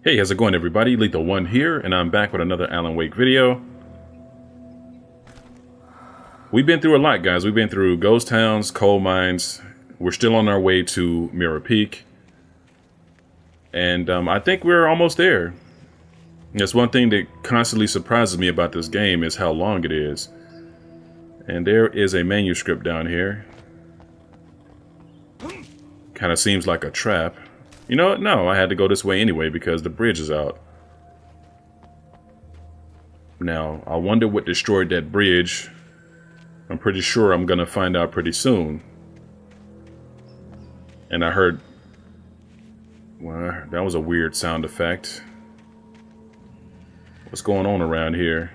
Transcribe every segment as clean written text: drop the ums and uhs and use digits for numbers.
Hey, how's it going, everybody? Lethal One here, and I'm back with another Alan Wake video. We've been through a lot, guys. We've been through ghost towns, coal mines. We're still on our way to Mirror Peak. And I think we're almost there. That's one thing that constantly surprises me about this game is how long it is. And there is a manuscript down here. Kind of seems like a trap. You know what? No, I had to go this way anyway because the bridge is out. Now, I wonder what destroyed that bridge. I'm pretty sure I'm gonna find out pretty soon. And I heard... well, that was a weird sound effect. What's going on around here?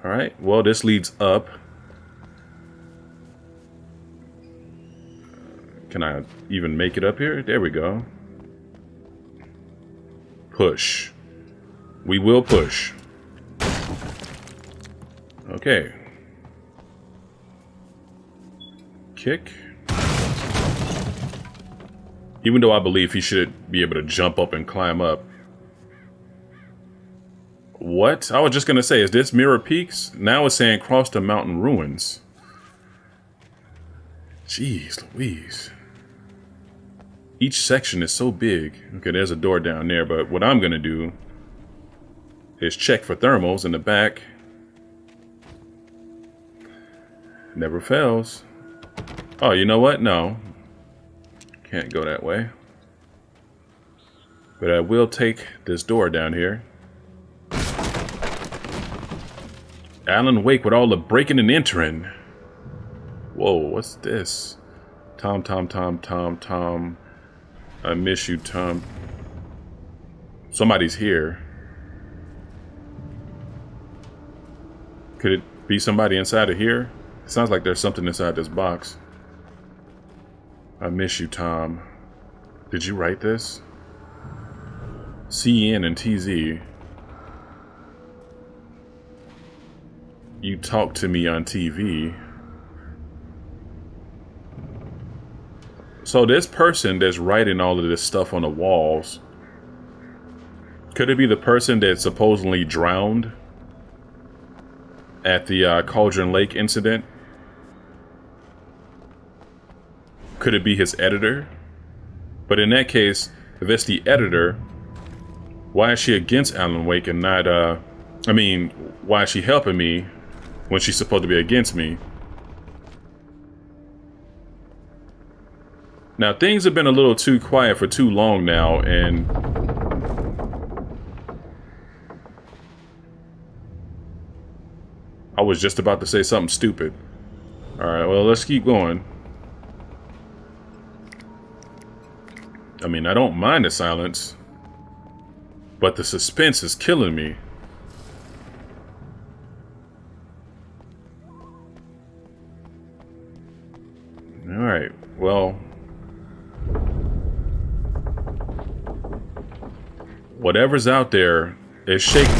Alright, well, this leads up. Can I even make it up here? There we go. Push. We will push. Okay. Kick. Even though I believe he should be able to jump up and climb up. What? I was just gonna say, is this Mirror Peaks? Now it's saying cross the mountain ruins. Jeez Louise. Each section is so big. Okay, there's a door down there, but what I'm gonna do is check for thermals in the back. Never fails. Oh, you know what? No. Can't go that way. But I will take this door down here. Alan Wake with all the breaking and entering. Whoa, what's this? Tom. I miss you, Tom. Somebody's here. Could it be somebody inside of here? It sounds like there's something inside this box. I miss you, Tom. Did you write this? CN and TZ. You talked to me on TV. So this person that's writing all of this stuff on the walls, could it be the person that supposedly drowned at the Cauldron Lake incident? Could it be his editor? But in that case, if it's the editor, why is she against Alan Wake and not, why is she helping me when she's supposed to be against me? Now, things have been a little too quiet for too long now, and I was just about to say something stupid. Alright, well, let's keep going. I mean, I don't mind the silence, but the suspense is killing me. Alright, well... whatever's out there is shaking.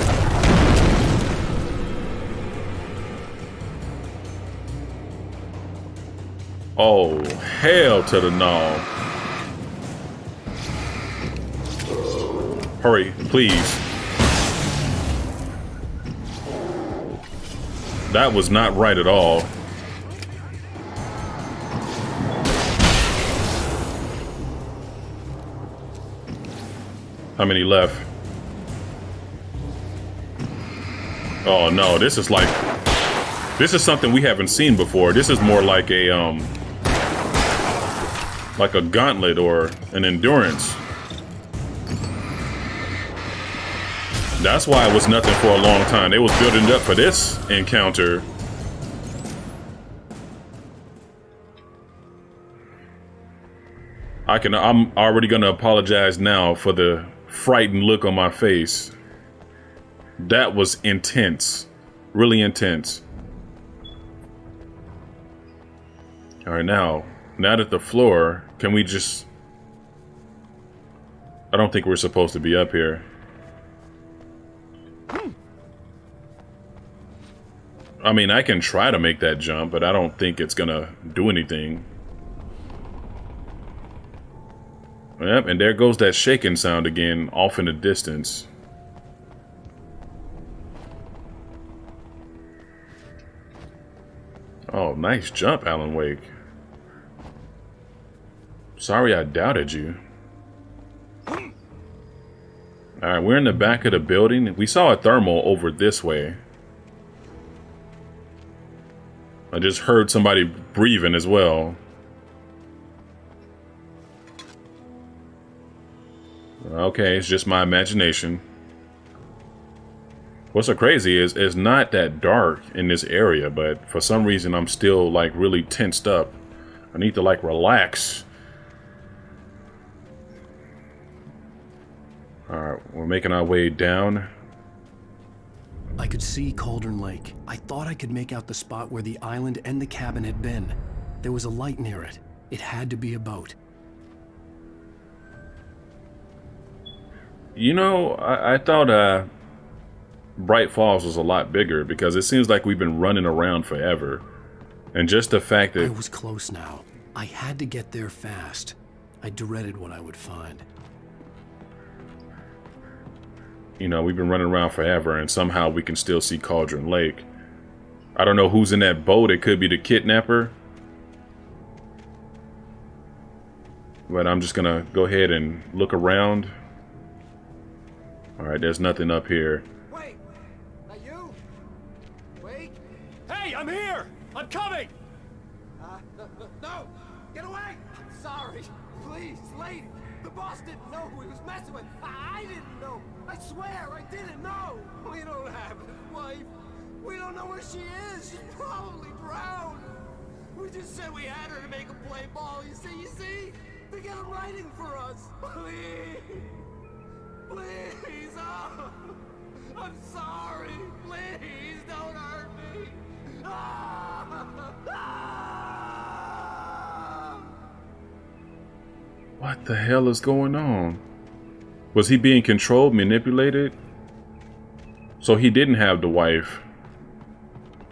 Oh, hell to the no. Hurry, please. That was not right at all. How many left? Oh no, this is something we haven't seen before. This is more like a gauntlet or an endurance. That's why it was nothing for a long time. They was building up for this encounter. I'm already gonna apologize now for the frightened look on my face. That was intense. Really intense. Alright, now that the floor, can we just... I don't think we're supposed to be up here. I mean, I can try to make that jump, but I don't think it's gonna do anything. Yep, and there goes that shaking sound again, off in the distance. Oh, nice jump, Alan Wake. Sorry I doubted you. Alright, we're in the back of the building. We saw a thermal over this way. I just heard somebody breathing as well. Okay, it's just my imagination. What's so crazy is it's not that dark in this area, but for some reason I'm still like really tensed up. I need to like relax. Alright, we're making our way down. I could see Cauldron Lake. I thought I could make out the spot where the island and the cabin had been. There was a light near it. It had to be a boat. You know, I thought Bright Falls was a lot bigger because it seems like we've been running around forever. And just the fact that... I was close now. I had to get there fast. I dreaded what I would find. You know, we've been running around forever and somehow we can still see Cauldron Lake. I don't know who's in that boat. It could be the kidnapper. But I'm just gonna go ahead and look around. Alright, there's nothing up here. Wait! That you? Wait! Hey, I'm here! I'm coming! No! Get away! I'm sorry. Please, lady. The boss didn't know who he was messing with. I didn't know. I swear, I didn't know. We don't have his wife. We don't know where she is. She's probably drowned. We just said we had her to make a play ball. You see? They get him writing for us. Please. Please. Oh, I'm sorry. Please don't hurt me. What the hell is going on? Was he being controlled, manipulated? So he didn't have the wife.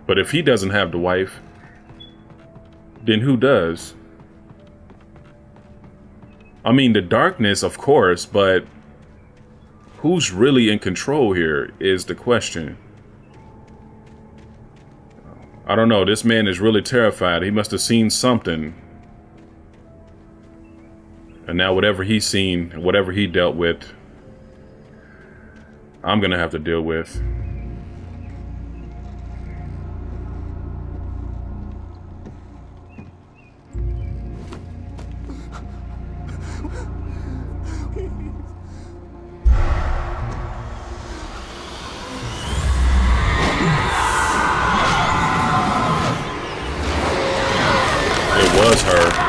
But if he doesn't have the wife, then who does? I mean, the darkness, of course, but who's really in control here is the question. I don't know. This man is really terrified. He must have seen something. And now whatever he's seen, whatever he dealt with, I'm gonna have to deal with. It was her.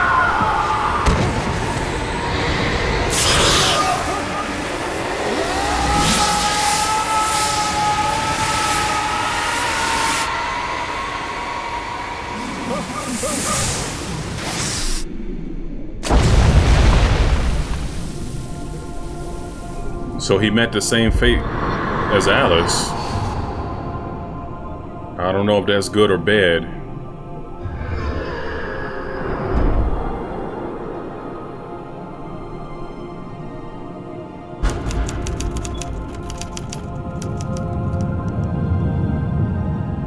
So he met the same fate as Alice. I don't know if that's good or bad.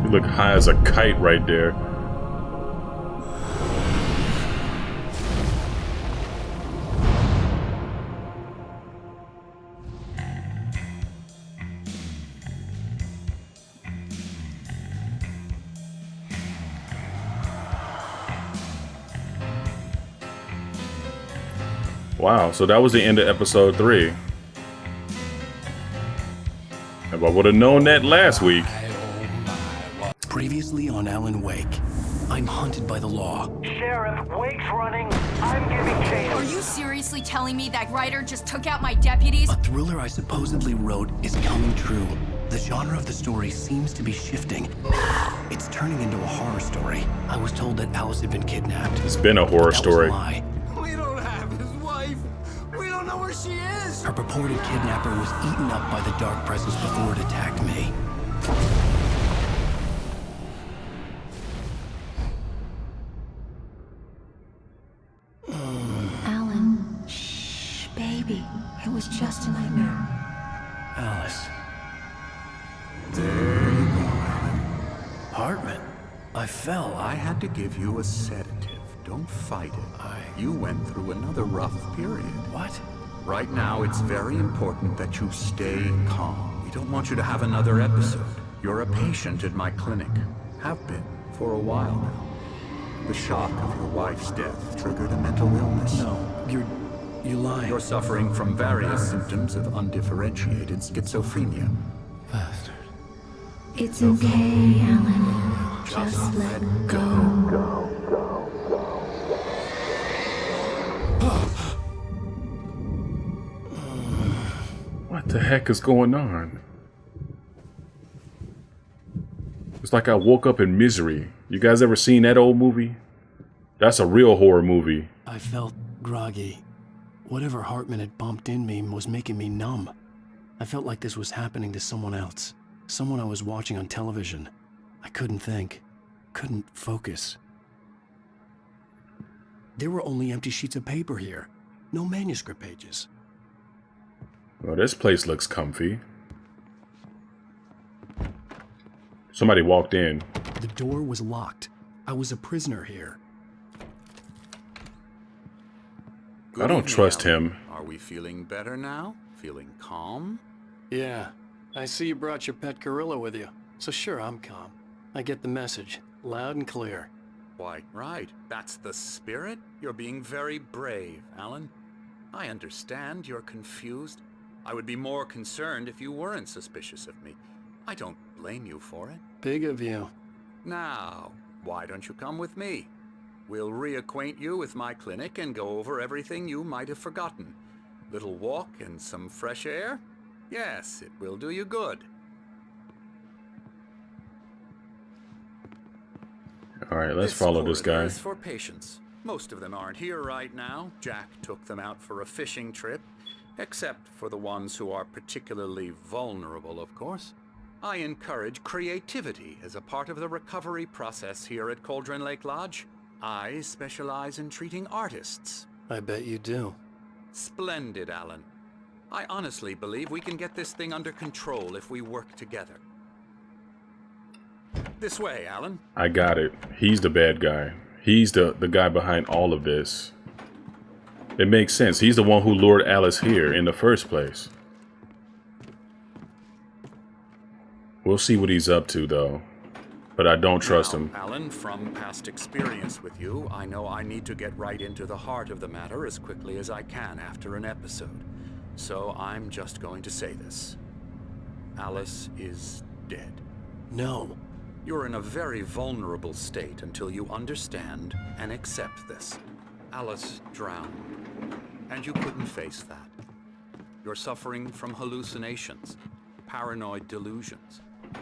You look high as a kite right there. Wow, so that was the end of episode 3. If I would have known that last week. Previously on Alan Wake, I'm hunted by the law. Sheriff, Wake's running. I'm giving chase. Are you seriously telling me that writer just took out my deputies? A thriller I supposedly wrote is coming true. The genre of the story seems to be shifting. It's turning into a horror story. I was told that Alice had been kidnapped. It's been a horror story. That was a lie. We don't have his wife. We don't know where she is. Her purported kidnapper was eaten up by the dark presence before it attacked me. Alan. Shh. baby. It was just a nightmare. Alice. There you go, Alan. Hartman, I fell. I had to give you a sedative. Don't fight it. You went through another rough period. What? Right now, it's very important that you stay calm. We don't want you to have another episode. You're a patient at my clinic. Have been for a while now. The shock of your wife's death triggered a mental illness. No, you lying. You're suffering from various symptoms of undifferentiated schizophrenia. Bastard. It's okay, Alan. Just let go. What the heck is going on? It's like I woke up in misery. You guys ever seen that old movie? That's a real horror movie. I felt groggy. Whatever Hartman had bumped in me was making me numb. I felt like this was happening to someone else. Someone I was watching on television. I couldn't think. Couldn't focus. There were only empty sheets of paper here. No manuscript pages. Well, this place looks comfy. Somebody walked in. The door was locked. I was a prisoner here. I don't trust Alan. him. Are we feeling better now? Feeling calm? Yeah. I see you brought your pet gorilla with you. So sure, I'm calm. I get the message. Loud and clear. Why, right. That's the spirit. You're being very brave, Alan. I understand you're confused. I would be more concerned if you weren't suspicious of me. I don't blame you for it. Big of you. Now, why don't you come with me? We'll reacquaint you with my clinic and go over everything you might have forgotten. Little walk and some fresh air? Yes, it will do you good. Alright, let's follow this guy. Is for patients. Most of them aren't here right now. Jack took them out for a fishing trip. Except for the ones who are particularly vulnerable, of course. I encourage creativity as a part of the recovery process here at Cauldron Lake Lodge. I specialize in treating artists. I bet you do. Splendid, Alan. I honestly believe we can get this thing under control if we work together. This way, Alan. I got it. He's the bad guy. He's the guy behind all of this. It makes sense. He's the one who lured Alice here in the first place. We'll see what he's up to, though. But I don't trust him. Alan, from past experience with you, I know I need to get right into the heart of the matter as quickly as I can after an episode. So I'm just going to say this. Alice is dead. No. You're in a very vulnerable state until you understand and accept this. Alice drowned, and you couldn't face that. You're suffering from hallucinations, paranoid delusions,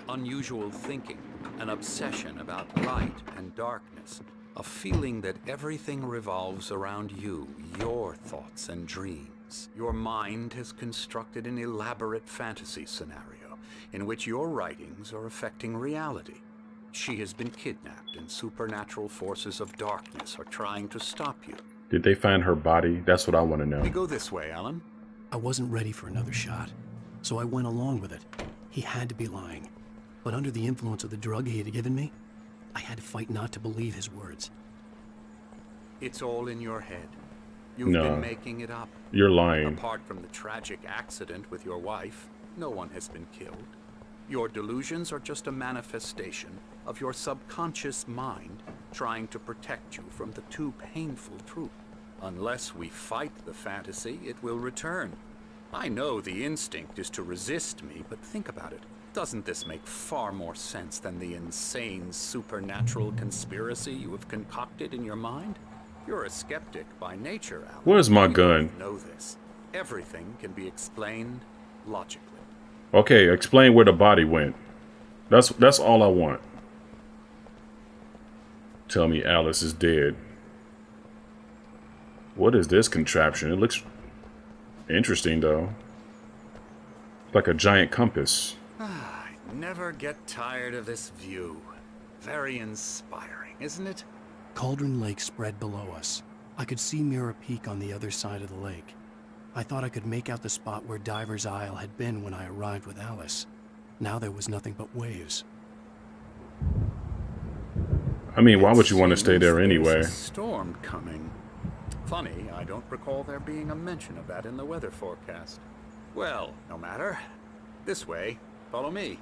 unusual thinking, an obsession about light and darkness, a feeling that everything revolves around you, your thoughts and dreams. Your mind has constructed an elaborate fantasy scenario in which your writings are affecting reality. She has been kidnapped, and supernatural forces of darkness are trying to stop you. Did they find her body? That's what I want to know. We go this way, Alan. I wasn't ready for another shot, so I went along with it. He had to be lying. But under the influence of the drug he had given me, I had to fight not to believe his words. It's all in your head. You've No. been making it up. You're lying. Apart from the tragic accident with your wife, no one has been killed. Your delusions are just a manifestation of your subconscious mind trying to protect you from the too painful truth. Unless we fight the fantasy, it will return. I know the instinct is to resist me, but think about it. Doesn't this make far more sense than the insane supernatural conspiracy you have concocted in your mind? You're a skeptic by nature, Alan. Where's my We gun? both know this. Everything can be explained logically. Okay, explain where the body went. That's all I want. Tell me Alice is dead. What is this contraption? It looks interesting, though. Like a giant compass. I never get tired of this view. Very inspiring, isn't it? Cauldron Lake spread below us. I could see Mirror Peak on the other side of the lake. I thought I could make out the spot where Diver's Isle had been when I arrived with Alice. Now there was nothing but waves. I mean, why would you want to stay there anyway? There's a storm coming. Funny, I don't recall there being a mention of that in the weather forecast. Well, no matter. This way. Follow me.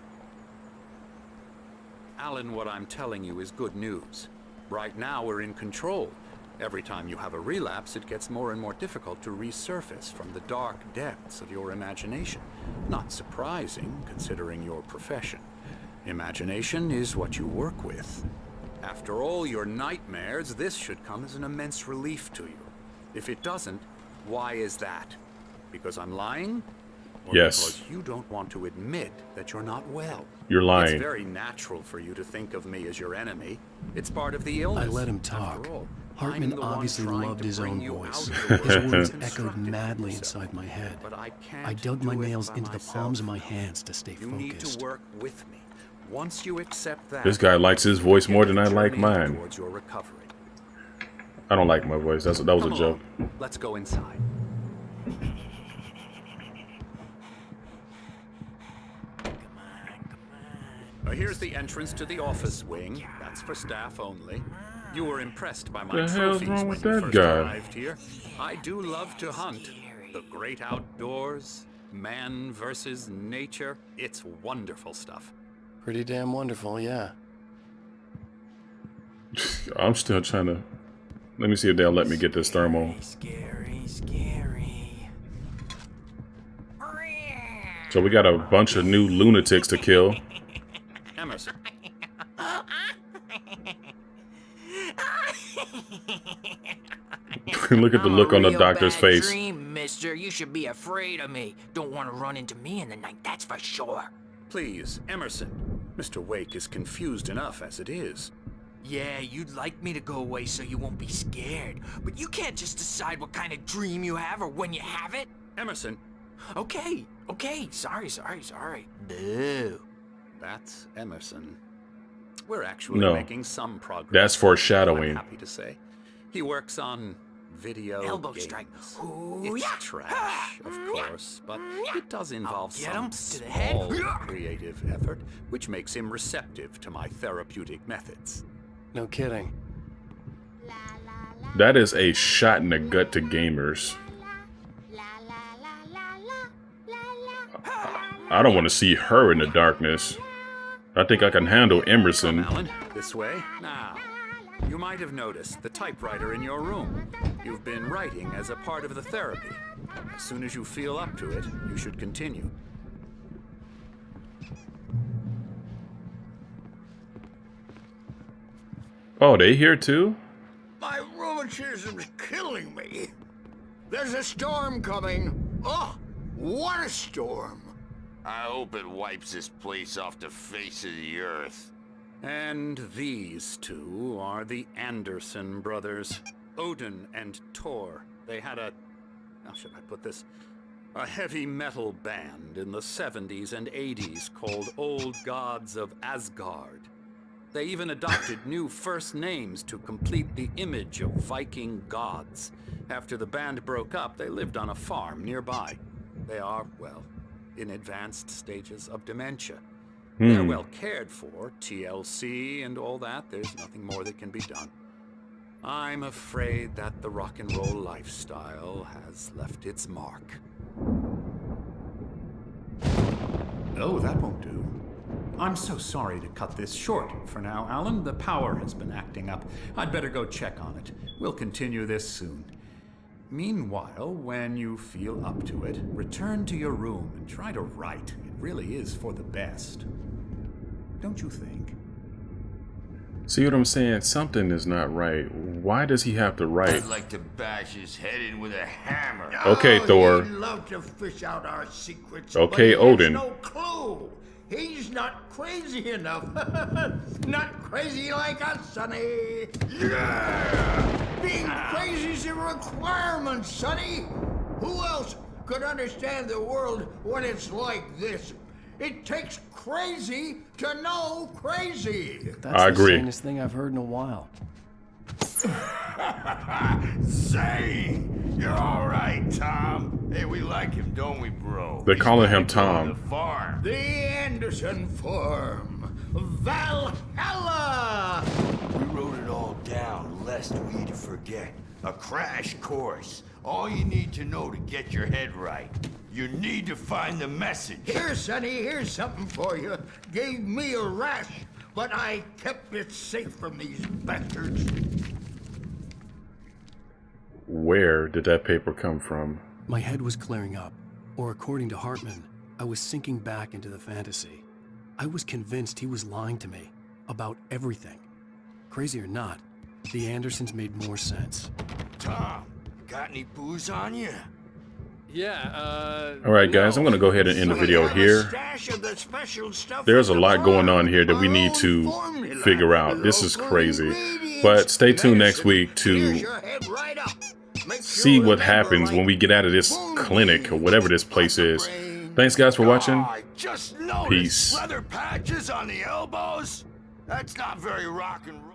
Alan, what I'm telling you is good news. Right now, we're in control. Every time you have a relapse, it gets more and more difficult to resurface from the dark depths of your imagination. Not surprising, considering your profession. Imagination is what you work with. After all your nightmares, this should come as an immense relief to you. If it doesn't, why is that? Because I'm lying? Or Yes. because you don't want to admit that you're not well? You're lying. It's very natural for you to think of me as your enemy. It's part of the illness. I let him talk. After all, Hartman I'm the one obviously trying loved to his bring own you voice. out of the His world words and echoed construct it madly yourself. inside my head. But I can't I dug my do it nails by into the myself. palms of my hands to stay You need focused. to work with me. Once you accept that, This guy likes his voice more than I you'll like journey mine. towards your recovery. I don't like my voice. That was a Come joke. on, let's go inside. Here's the entrance to the office wing. That's for staff only. You were impressed by my The hell's trophies wrong when with you that first guy? arrived here. I do love to hunt. The great outdoors, man versus nature. It's wonderful stuff. Pretty damn wonderful, yeah. I'm still trying to... Let me see if they'll let me get this thermal. Scary, scary. So we got a bunch of new lunatics to kill. Emerson, Look at the look on the doctor's face. Dream, mister. You should be afraid of me. Don't want to run into me in the night, that's for sure. please, Emerson. Mr. Wake is confused enough as it is. Yeah, you'd like me to go away so you won't be scared. But you can't just decide what kind of dream you have or when you have it. Emerson, Okay, sorry. Boo. that's Emerson. We're actually No. making some progress. That's foreshadowing. I'm happy to say. He works on video Elbow games. strike. Ooh, It's yeah. trash, of course, but it does involve get some him to the head. small creative effort, which makes him receptive to my therapeutic methods. No kidding. That is a shot in the gut to gamers. I don't want to see her in the darkness. I think I can handle Emerson. Alan, this way. Now, you might have noticed the typewriter in your room. You've been writing as a part of the therapy. As soon as you feel up to it, you should continue. Oh, they here too? My rheumatism's killing me. There's a storm coming. Oh, what a storm. I hope it wipes this place off the face of the earth. And these two are the Anderson brothers, Odin and Tor. They had a, how should I put this? A heavy metal band in the 70s and 80s called Old Gods of Asgard. They even adopted new first names to complete the image of Viking gods. After the band broke up, they lived on a farm nearby. They are, well, in advanced stages of dementia. They're well cared for, TLC and all that. There's nothing more that can be done. I'm afraid that the rock and roll lifestyle has left its mark. Oh, that won't do. I'm so sorry to cut this short for now, Alan. The power has been acting up. I'd better go check on it. We'll continue this soon. Meanwhile, when you feel up to it, return to your room and try to write. It really is for the best. Don't you think? See what I'm saying? Something is not right. Why does he have to write? I'd like to bash his head in with a hammer. Okay, Thor. He'd love to fish out our secrets. Okay, but he has Odin. no clue. He's not crazy enough. Not crazy like us, Sonny. Yeah! Being crazy's a requirement, Sonny. Who else could understand the world when it's like this? It takes crazy to know crazy. That's I the agree. sanest thing I've heard in a while. Say, you're all right, Tom. Hey, we like him, don't we, bro? They're calling him He's Tom. on the farm. The Anderson Farm. Valhalla! We wrote it all down, lest we'd forget. A crash course. All you need to know to get your head right. You need to find the message. Here, Sonny, here's something for you. Gave me a rash, but I kept it safe from these bastards. Where did that paper come from? My head was clearing up, or according to Hartman, I was sinking back into the fantasy. I was convinced he was lying to me about everything. Crazy or not, the Andersons made more sense. Tom, got any booze on you? Yeah, All right, guys, I'm going to go ahead and end the video here. There's a lot going on here that we need to figure out. This is crazy. But stay tuned next week to see what happens when we get out of this clinic or whatever this place is. Thanks, guys, for watching. Just noticed Peace. leather patches on the elbows. That's not very rock and roll.